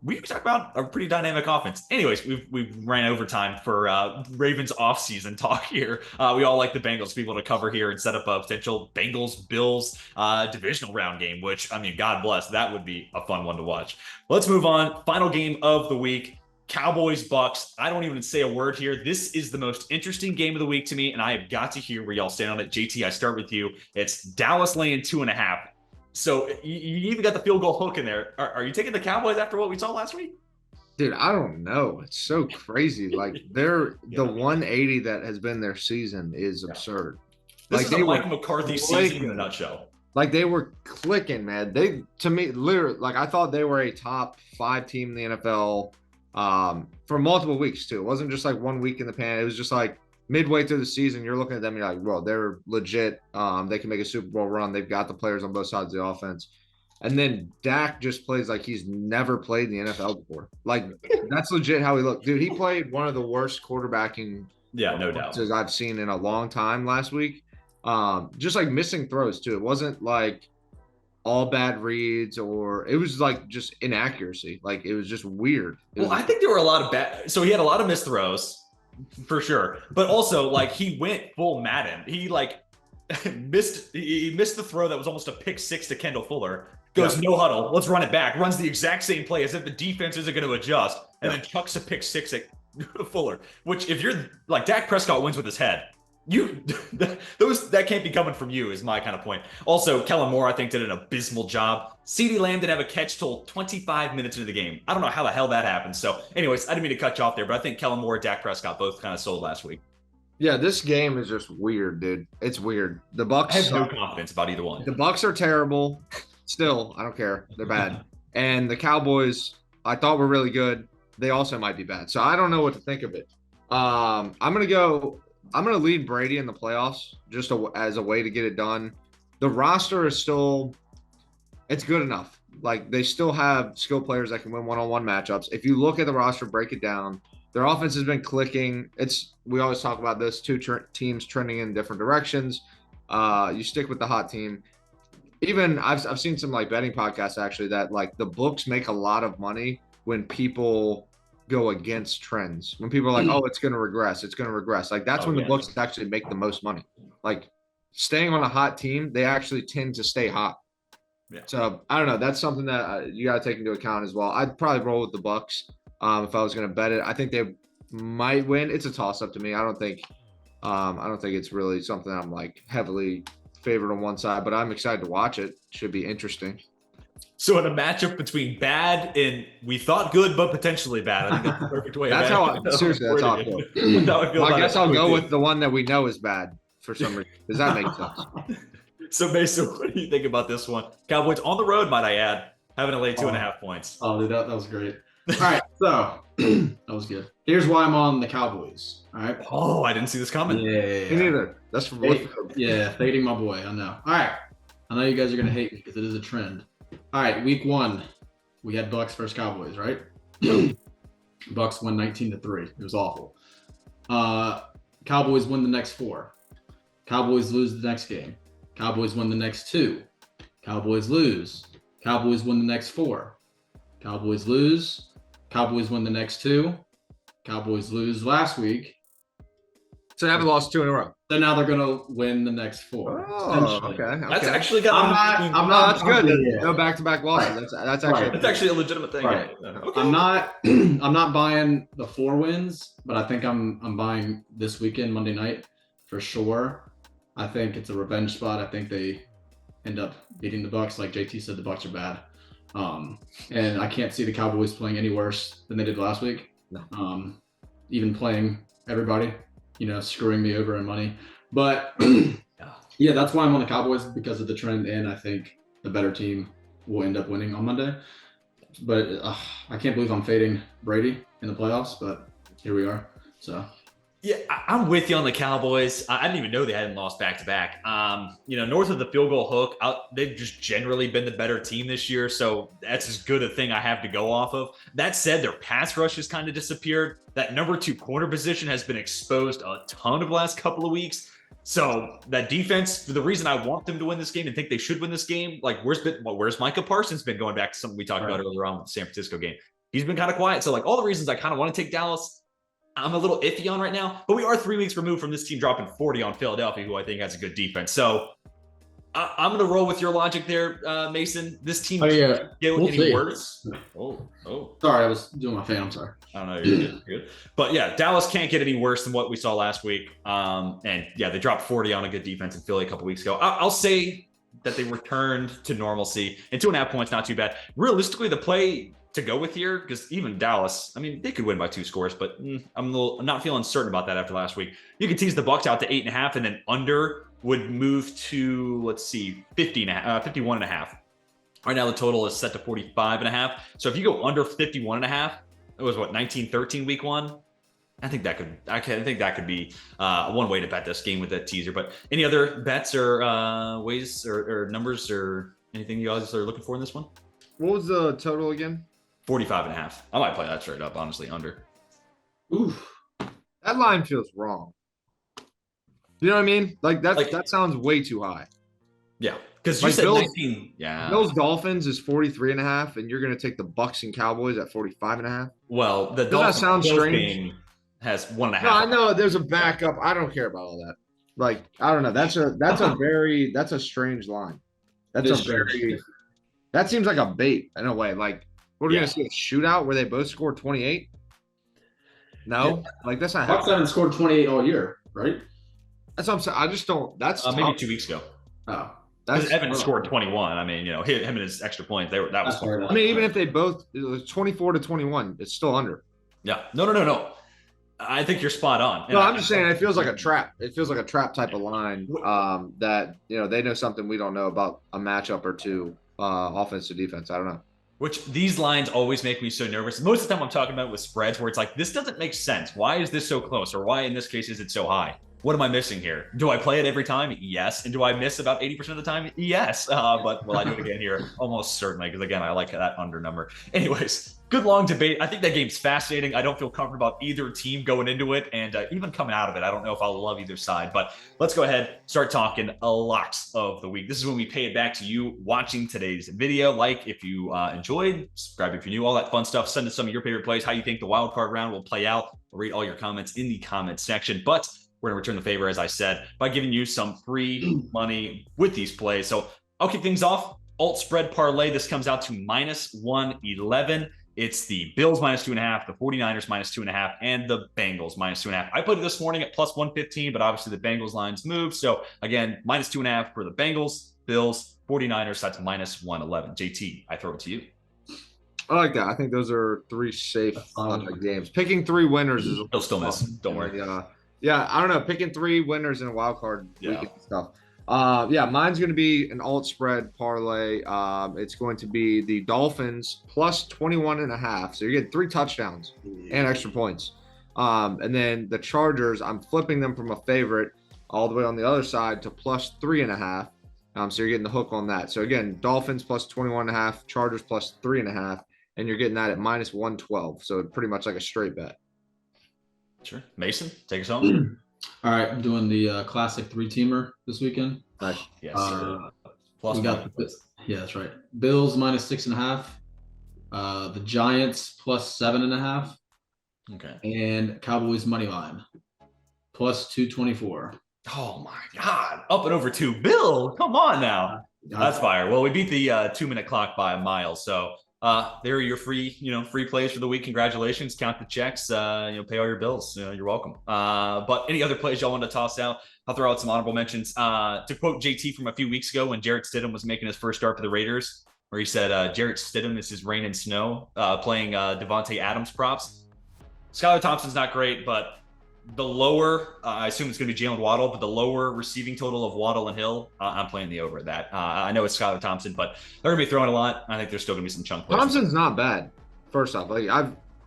We talk about a pretty dynamic offense. Anyways, we've ran overtime for Ravens offseason talk here. We all like the Bengals to be able to cover here and set up a potential Bengals-Bills divisional round game, which, I mean, God bless, that would be a fun one to watch. Let's move on. Final game of the week, Cowboys Bucs. I don't even say a word here. This is the most interesting game of the week to me, and I have got to hear where y'all stand on it. JT, I start with you. It's Dallas laying 2.5. So you even got the field goal hook in there. Are you taking the Cowboys after what we saw last week? Dude, I don't know. It's so crazy. Like the 180 that has been their season is absurd. This is a Mike McCarthy season in a nutshell. Like they were clicking, man. They, to me, literally, like I thought they were a top 5 team in the NFL for multiple weeks too. It wasn't just like 1 week in the pan. It was just like midway through the season, you're looking at them, you're like, well, they're legit. They can make a Super Bowl run. They've got the players on both sides of the offense. And then Dak just plays like he's never played in the NFL before. Like, that's legit how he looked. Dude, he played one of the worst quarterbacking no doubt I've seen in a long time last week. Just like missing throws, too. It wasn't like all bad reads or it was like just inaccuracy. Like, it was just weird. I think there were a lot of bad – so he had a lot of missed throws. For sure. But also, like, he went full Madden. He, like, missed the throw that was almost a pick 6 to Kendall Fuller. Goes, no huddle. Let's run it back. Runs the exact same play as if the defense isn't going to adjust. And then chucks a pick 6 at Fuller. Which, if you're, like, Dak Prescott wins with his head. That can't be coming from you is my kind of point. Also, Kellen Moore, I think, did an abysmal job. CeeDee Lamb didn't have a catch till 25 minutes into the game. I don't know how the hell that happened. So, anyways, I didn't mean to cut you off there, but I think Kellen Moore and Dak Prescott both kind of sold last week. Yeah, this game is just weird, dude. It's weird. The Bucs. I have no confidence about either one. The Bucs are terrible. Still, I don't care. They're bad. And the Cowboys, I thought were really good. They also might be bad. So I don't know what to think of it. I'm gonna lead Brady in the playoffs just as a way to get it done. The roster is still, it's good enough. Like they still have skill players that can win one-on-one matchups. If you look at the roster, break it down. Their offense has been clicking. We always talk about this, two teams trending in different directions. You stick with the hot team. Even I've seen some like betting podcasts actually that like the books make a lot of money when people go against trends. When people are like, oh, it's going to regress. Like that's when the books actually make the most money. Like staying on a hot team, they actually tend to stay hot. Yeah. So I don't know. That's something that you got to take into account as well. I'd probably roll with the Bucs if I was going to bet it. I think they might win. It's a toss up to me. I don't think it's really something I'm like heavily favored on one side, but I'm excited to watch it. Should be interesting. So in a matchup between bad and we thought good, but potentially bad, I think that's the perfect way. That's how I feel. I guess I'll go with the one that we know is bad for some reason. Does that make sense? So basically, what do you think about this one? Cowboys on the road, might I add, having to lay 2.5 points. Oh, dude, that was great. All right, so that was good. Here's why I'm on the Cowboys. All right. Oh, I didn't see this coming. Yeah. Me neither. That's from fading my boy. I know. All right. I know you guys are gonna hate me because it is a trend. All right, week 1, we had Bucs versus Cowboys, right? Bucs won 19-3. It was awful. Cowboys win the next 4. Cowboys lose the next game. Cowboys win the next 2. Cowboys lose. Cowboys win the next 4. Cowboys lose. Cowboys win the next 2. Cowboys lose last week. So they haven't lost 2 in a row. So now they're gonna win the next 4. Oh, okay. That's actually got. I'm not. That's good. No back-to-back losses. Right. That's actually. That's actually a legitimate thing. Right. Okay. I'm not buying the 4 wins, but I think I'm buying this weekend, Monday night, for sure. I think it's a revenge spot. I think they end up beating the Bucs. Like JT said, the Bucs are bad. And I can't see the Cowboys playing any worse than they did last week. No. Even playing everybody, screwing me over in money. But yeah, that's why I'm on the Cowboys, because of the trend, and I think the better team will end up winning on Monday. But I can't believe I'm fading Brady in the playoffs, but here we are. So. Yeah, I'm with you on the Cowboys. I didn't even know they hadn't lost back-to-back. North of the field goal hook, they've just generally been the better team this year, so that's as good a thing I have to go off of. That said, their pass rush has kind of disappeared. That number 2 corner position has been exposed a ton of the last couple of weeks. So that defense, for the reason I want them to win this game and think they should win this game, like where's Micah Parsons been, going back to something we talked about earlier on with the San Francisco game? He's been kind of quiet. So like all the reasons I kind of want to take Dallas, I'm a little iffy on right now, but we are 3 weeks removed from this team dropping 40 on Philadelphia, who I think has a good defense. So I'm going to roll with your logic there, Mason. This team can't get any worse. Oh. Sorry, I was doing my fan. I'm sorry. I don't know. You're good. But yeah, Dallas can't get any worse than what we saw last week. And yeah, they dropped 40 on a good defense in Philly a couple weeks ago. I'll say that they returned to normalcy, and 2.5 points, not too bad. Realistically, the play to go with here, because even Dallas, I mean, they could win by 2 scores, but I'm not feeling certain about that after last week. You could tease the Bucs out to 8.5, and then under would move to, let's see, 51.5. Right now the total is set to 45.5. So if you go under 51.5, it was 19-13 week 1. I think that could be one way to bet this game with that teaser. But any other bets or ways or numbers or anything you guys are looking for in this one? What was the total again? 45.5. I might play that straight up, honestly, under. Oof. That line feels wrong. You know what I mean? That sounds way too high. Yeah. Because you said Bills, 19. Yeah. Bills Dolphins is 43.5, and you're going to take the Bucs and Cowboys at 45.5. Well, the Dolphins sound strange. Game has 1.5. No, I know there's a backup. I don't care about all that. Like, I don't know. That's a strange line. That seems like a bait in a way. Like, what are we going to see, a shootout where they both score 28? No, that's not happening. Bucs haven't scored 28 all year, right? That's what I'm saying. I just don't. That's maybe 2 weeks ago. Oh, because Evan scored 21. I mean, him and his extra points. That was. I mean, even if they both, it was 24-21, it's still under. Yeah. No. I think you're spot on. No, I'm just saying it feels like a trap. It feels like a trap type of line. That they know something we don't know about a matchup or two, offense to defense. I don't know. Which these lines always make me so nervous. Most of the time I'm talking about with spreads where it's like, this doesn't make sense. Why is this so close? Or why in this case is it so high? What am I missing here? Do I play it every time? Yes. And do I miss about 80% of the time? Yes. But will I do it again here? Almost certainly, because again, I like that under number. Anyways, good long debate. I think that game's fascinating. I don't feel comfortable about either team going into it, and even coming out of it. I don't know if I'll love either side, but let's go ahead, start talking a lot of the week. This is when we pay it back to you watching today's video. Like if you enjoyed, subscribe if you're new, all that fun stuff. Send us some of your favorite plays, how you think the wild card round will play out. We'll read all your comments in the comment section, but we're going to return the favor, as I said, by giving you some free money with these plays. So I'll kick things off. Alt spread parlay. This comes out to -111. It's the Bills -2.5, the 49ers -2.5, and the Bengals -2.5. I put it this morning at +115, but obviously the Bengals lines moved. So again, -2.5 for the Bengals, Bills, 49ers, that's minus 111. JT, I throw it to you. I like that. I think those are three safe games. Picking three winners is He'll still miss. Don't worry. Yeah, I don't know. Picking three winners in a wild card weekend stuff. Mine's going to be an alt spread parlay. It's going to be the Dolphins plus 21.5. So you're getting 3 touchdowns and extra points. And then the Chargers, I'm flipping them from a favorite all the way on the other side to plus 3.5. So you're getting the hook on that. So again, Dolphins plus 21.5, Chargers plus 3.5, and you're getting that at minus 112. So pretty much like a straight bet. Sure. Mason, take us home. All right, I'm doing the classic 3-teamer this weekend. Nice. Yes. We got that's right. Bills minus 6.5. The Giants plus 7.5. Okay. And Cowboys money line plus 224. Oh my God! Up and over 2. Bill, come on now. That's fire. Well, we beat the 2-minute clock by a mile. So there are your free plays for the week. Congratulations. Count the checks. Pay all your bills. You're welcome. But any other plays y'all want to toss out? I'll throw out some honorable mentions. To quote JT from a few weeks ago when Jarrett Stidham was making his first start for the Raiders, where he said, Jarrett Stidham, this is rain and snow, playing Devontae Adams props. Skylar Thompson's not great, but the lower, I assume it's going to be Jalen Waddle, but the lower receiving total of Waddle and Hill, I'm playing the over at that. I know it's Skylar Thompson, but they're going to be throwing a lot. I think there's still going to be some chunk plays. Thompson's not bad. First off, like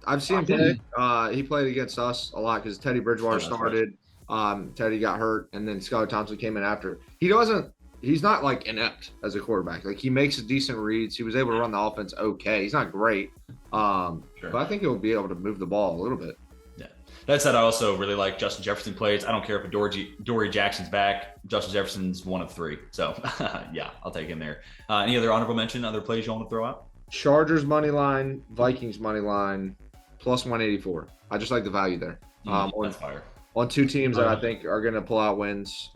I've seen him play. He played against us a lot because Teddy Bridgewater started. Teddy got hurt, and then Skylar Thompson came in after. He's not like inept as a quarterback. Like he makes decent reads. He was able to run the offense okay. He's not great, but I think he'll be able to move the ball a little bit. Yeah. That said, I also really like Justin Jefferson plays. I don't care if Dory Jackson's back. Justin Jefferson's 1 of 3. So yeah, I'll take him there. Any other honorable mention? Other plays you want to throw out? Chargers money line, Vikings money line, plus 184. I just like the value there. That's fire. On 2 teams that I think are going to pull out wins.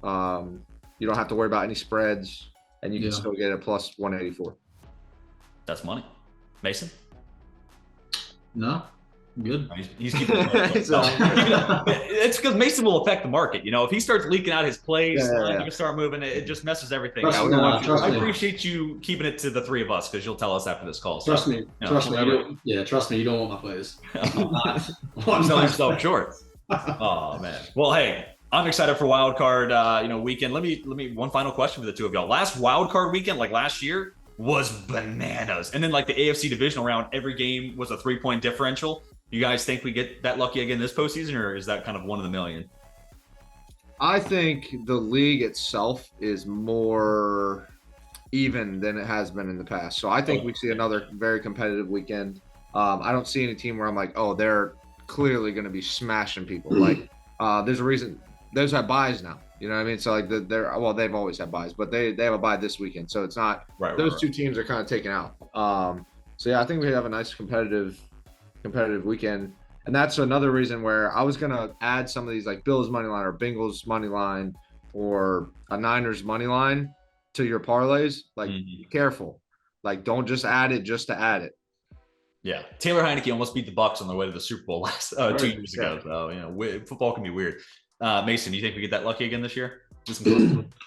You don't have to worry about any spreads, and you can still get a plus 184. That's money. Mason? No, good. He's keeping it. It's because Mason will affect the market. If he starts leaking out his plays, you can start moving. It just messes everything out. I appreciate you keeping it to the 3 of us because you'll tell us after this call. Trust me. Trust me. You don't want my plays. I'm selling yourself short. Oh man. Well, hey. I'm excited for wild card, weekend. Let me one final question for the 2 of y'all. Last wild card weekend, like last year, was bananas. And then like the AFC divisional round, every game was a 3-point differential. You guys think we get that lucky again this postseason, or is that kind of 1 in a million? I think the league itself is more even than it has been in the past. So I think we see another very competitive weekend. I don't see any team where I'm like, oh, they're clearly going to be smashing people. Like there's a reason. Those have buys now, you know what I mean? So like they've always had buys, but they have a buy this weekend. So it's not those 2 teams are kind of taken out. So yeah, I think we have a nice competitive weekend. And that's another reason where I was going to add some of these like Bills money line or Bengals money line or a Niners money line to your parlays. Like be careful. Like don't just add it just to add it. Yeah, Taylor Heineke almost beat the Bucs on their way to the Super Bowl last 2 years ago. So football can be weird. Mason, do you think we get that lucky again this year?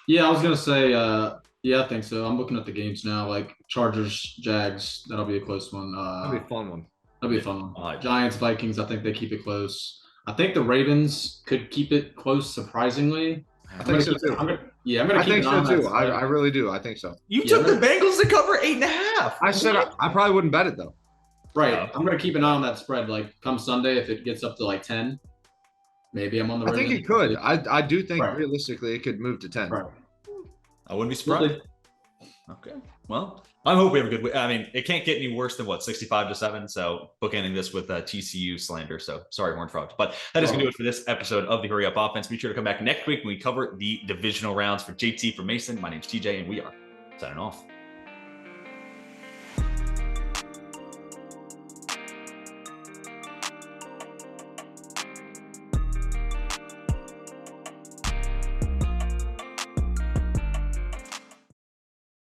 Yeah, I was gonna say, I think so. I'm looking at the games now, like Chargers, Jags. That'll be a close one. That'll be a fun one. That'll be a fun one. Giants, Vikings. I think they keep it close. I think the Ravens could keep it close, surprisingly. I think so too. I think so too. I really do. I think so. You took the Bengals to cover 8.5. I said I probably wouldn't bet it though. Right. I'm going to keep an eye on that spread. Like, come Sunday, if it gets up to like 10, maybe I'm on the Ravens. I think it could. I do think realistically it could move to 10. Right. I wouldn't be surprised. Okay. Well, I hope we have a good week. I mean, it can't get any worse than 65-7. So bookending this with TCU slander. So sorry, Horned Frogs. But that is going to do it for this episode of the Hurry Up Offense. Be sure to come back next week when we cover the divisional rounds. For JT, for Mason, my name's TJ, and we are signing off.